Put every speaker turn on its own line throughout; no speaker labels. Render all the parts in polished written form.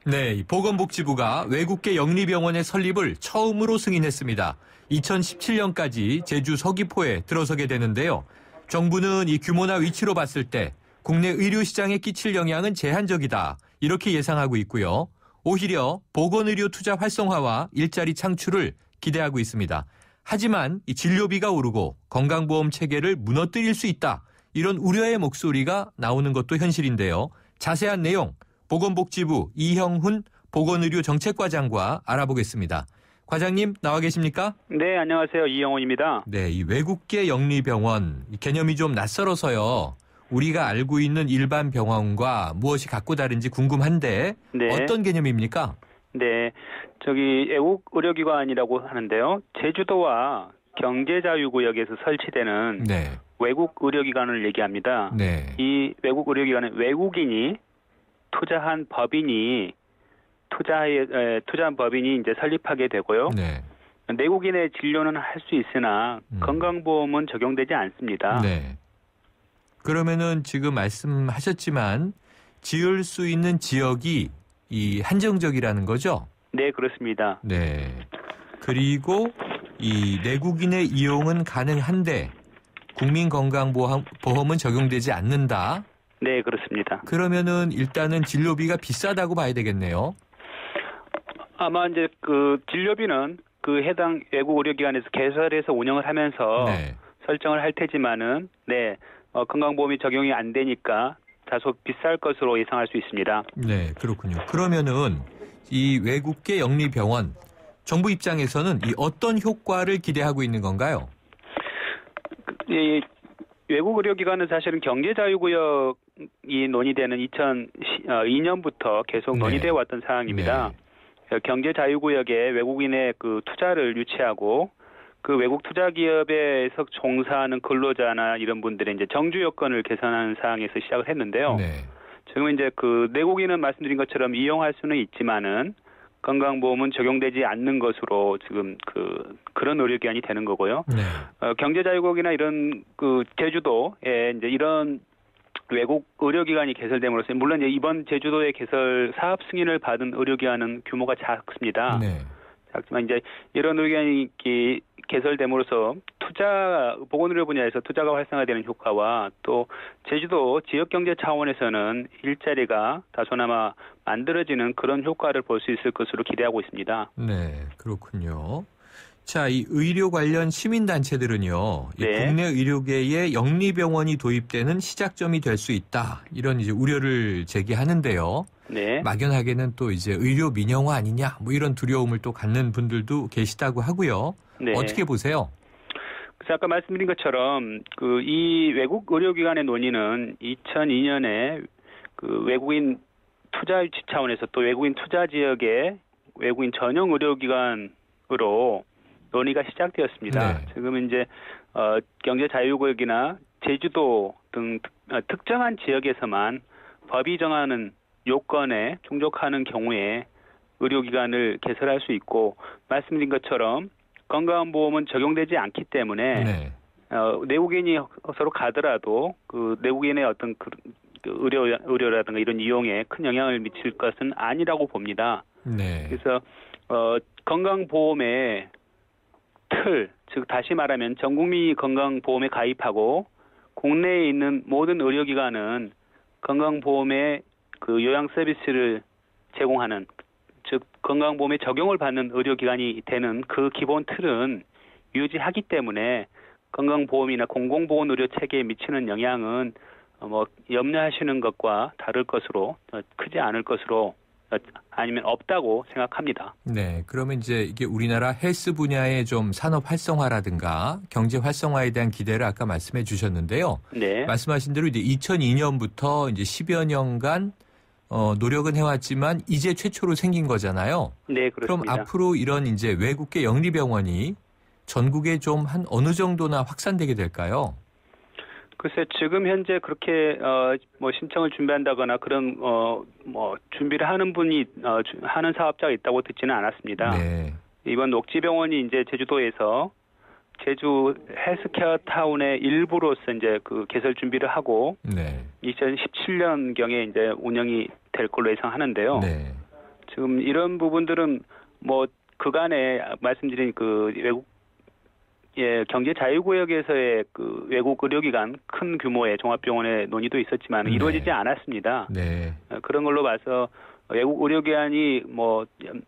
네, 이 보건복지부가 외국계 영리병원의 설립을 처음으로 승인했습니다. 2017년까지 제주 서귀포에 들어서게 되는데요. 정부는 이 규모나 위치로 봤을 때 국내 의료 시장에 끼칠 영향은 제한적이다. 이렇게 예상하고 있고요. 오히려 보건의료 투자 활성화와 일자리 창출을 기대하고 있습니다. 하지만 이 진료비가 오르고 건강보험 체계를 무너뜨릴 수 있다. 이런 우려의 목소리가 나오는 것도 현실인데요. 자세한 내용 보건복지부 이형훈 보건의료정책과장과 알아보겠습니다. 과장님 나와 계십니까?
네, 안녕하세요. 이형훈입니다.
네, 이 외국계 영리병원 이 개념이 좀 낯설어서요. 우리가 알고 있는 일반 병원과 무엇이 갖고 다른지 궁금한데
네.
어떤 개념입니까?
네, 외국 의료기관이라고 하는데요. 제주도와 경제자유구역에서 설치되는
네.
외국 의료기관을 얘기합니다.
네.
이 외국 의료기관은 외국인이 투자한 법인이 이제 설립하게 되고요.
네.
내국인의 진료는 할 수 있으나 건강보험은 적용되지 않습니다.
네. 그러면은 지금 말씀하셨지만 지을 수 있는 지역이 이 한정적이라는 거죠?
네, 그렇습니다.
네. 그리고 이 내국인의 이용은 가능한데 국민건강보험은 적용되지 않는다.
네, 그렇습니다.
그러면은 일단은 진료비가 비싸다고 봐야 되겠네요.
아마 이제 진료비는 해당 외국 의료기관에서 개설해서 운영을 하면서
네.
설정을 할 테지만은 건강보험이 적용이 안 되니까 다소 비쌀 것으로 예상할 수 있습니다.
네, 그렇군요. 그러면은 이 외국계 영리병원 정부 입장에서는 이 어떤 효과를 기대하고 있는 건가요?
이 외국 의료기관은 사실은 경제자유구역이 논의되는 2002년부터 계속 논의되어 왔던 사항입니다. 네. 경제자유구역에 외국인의 투자를 유치하고 외국 투자기업에서 종사하는 근로자나 이런 분들의 이제 정주 여건을 개선하는 사항에서 시작을 했는데요. 네. 지금 이제 내국인은 말씀드린 것처럼 이용할 수는 있지만은 건강보험은 적용되지 않는 것으로 지금 그런 의료기관이 되는 거고요. 네. 경제자유국이나 이런 제주도에 이제 이런 외국 의료기관이 개설됨으로써 물론 이제 이번 제주도의 개설 사업 승인을 받은 의료기관은 규모가 작습니다. 네. 작지만 이제 이런 의료기관이 개설됨으로써 보건의료 분야에서 투자가 활성화되는 효과와 또 제주도 지역경제 차원에서는 일자리가 다소나마 만들어지는 그런 효과를 볼 수 있을 것으로 기대하고 있습니다.
네, 그렇군요. 자, 이 의료 관련 시민단체들은요, 네. 이 국내 의료계에 영리병원이 도입되는 시작점이 될 수 있다. 이런 이제 우려를 제기하는데요. 네. 막연하게는 또 이제 의료 민영화 아니냐, 이런 두려움을 또 갖는 분들도 계시다고 하고요. 네. 어떻게 보세요?
그래서 아까 말씀드린 것처럼 이 외국 의료기관의 논의는 2002년에 외국인 투자 유치 차원에서 또 외국인 투자 지역의 외국인 전용 의료기관으로 논의가 시작되었습니다. 네. 지금은 이제 경제자유구역이나 제주도 등 특정한 지역에서만 법이 정하는 요건에 충족하는 경우에 의료기관을 개설할 수 있고 말씀드린 것처럼 건강보험은 적용되지 않기 때문에 네. 내국인이 서로 가더라도 내국인의 어떤 의료라든가 이런 이용에 큰 영향을 미칠 것은 아니라고 봅니다. 네. 그래서 건강보험의 틀, 즉 다시 말하면 전 국민이 건강보험에 가입하고 국내에 있는 모든 의료기관은 건강보험의 요양 서비스를 제공하는 즉 건강보험에 적용을 받는 의료기관이 되는 그 기본 틀은 유지하기 때문에 건강보험이나 공공보건의료 체계에 미치는 영향은 염려하시는 것과 다를 것으로 크지 않을 것으로 아니면 없다고 생각합니다.
네, 그러면 이제 이게 우리나라 헬스 분야의 좀 산업 활성화라든가 경제 활성화에 대한 기대를 아까 말씀해 주셨는데요. 네. 말씀하신 대로 이제 2002년부터 이제 10여 년간 노력은 해왔지만 이제 최초로 생긴 거잖아요.
네, 그렇습니다.
그럼 앞으로 이런 이제 외국계 영리병원이 전국에 좀 한 어느 정도나 확산되게 될까요?
글쎄 지금 현재 그렇게 신청을 준비한다거나 그런 준비를 하는 분이 하는 사업자가 있다고 듣지는 않았습니다. 네. 이번 녹지병원이 이제 제주도에서 제주 헬스케어 타운의 일부로서 이제 개설 준비를 하고 네. 2017년경에 이제 운영이 될 걸로 예상하는데요. 네. 지금 이런 부분들은 뭐 그간에 말씀드린 그 외국 경제 자유구역에서의 그 외국 의료기관 큰 규모의 종합병원의 논의도 있었지만 이루어지지 않았습니다.
네.
그런 걸로 봐서 외국 의료기관이 뭐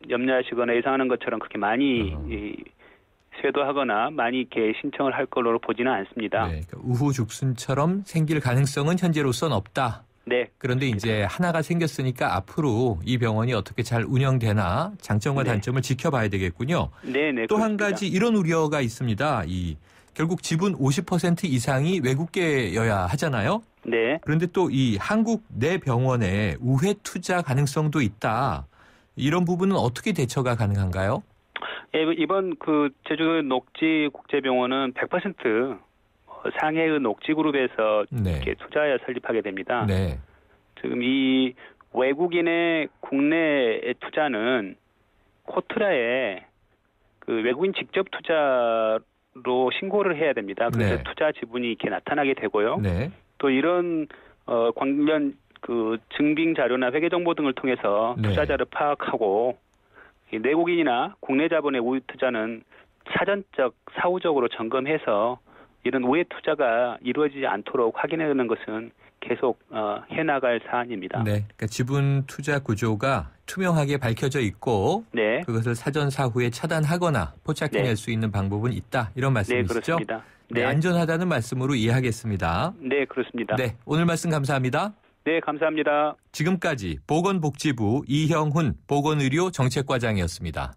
염려하시거나 예상하는 것처럼 그렇게 많이 쇄도하거나 많이 이렇게 신청을 할 걸로 보지는 않습니다.
네. 그러니까 우후죽순처럼 생길 가능성은 현재로선 없다.
네.
그런데 이제 하나가 생겼으니까 앞으로 이 병원이 어떻게 잘 운영되나 장점과
네.
단점을 지켜봐야 되겠군요.
네네.
또 한 가지 이런 우려가 있습니다. 결국 지분 50% 이상이 외국계여야 하잖아요.
네.
그런데 또 이 한국 내 병원에 우회 투자 가능성도 있다. 이런 부분은 어떻게 대처가 가능한가요?
예, 이번 그 제주 녹지 국제병원은 100% 상해의 녹지그룹에서
네.
이렇게 투자하여 설립하게 됩니다.
네.
지금 이 외국인의 국내 투자는 코트라에 그 외국인 직접 투자로 신고를 해야 됩니다. 그래서
네.
투자 지분이 이렇게 나타나게 되고요.
네.
또 이런 관련 그 증빙 자료나 회계 정보 등을 통해서
네.
투자자를 파악하고 이 내국인이나 국내 자본의 우회 투자는 사전적 사후적으로 점검해서 이런 우회 투자가 이루어지지 않도록 확인하는 것은 계속 해나갈 사안입니다.
네. 그러니까 지분 투자 구조가 투명하게 밝혀져 있고
네.
그것을 사전 사후에 차단하거나 포착해낼
네.
수 있는 방법은 있다. 이런
네,
말씀이시죠?
그렇습니다.
네,
네.
안전하다는 말씀으로 이해하겠습니다.
네, 그렇습니다.
네, 오늘 말씀 감사합니다.
네, 감사합니다.
지금까지 보건복지부 이형훈 보건의료 정책과장이었습니다.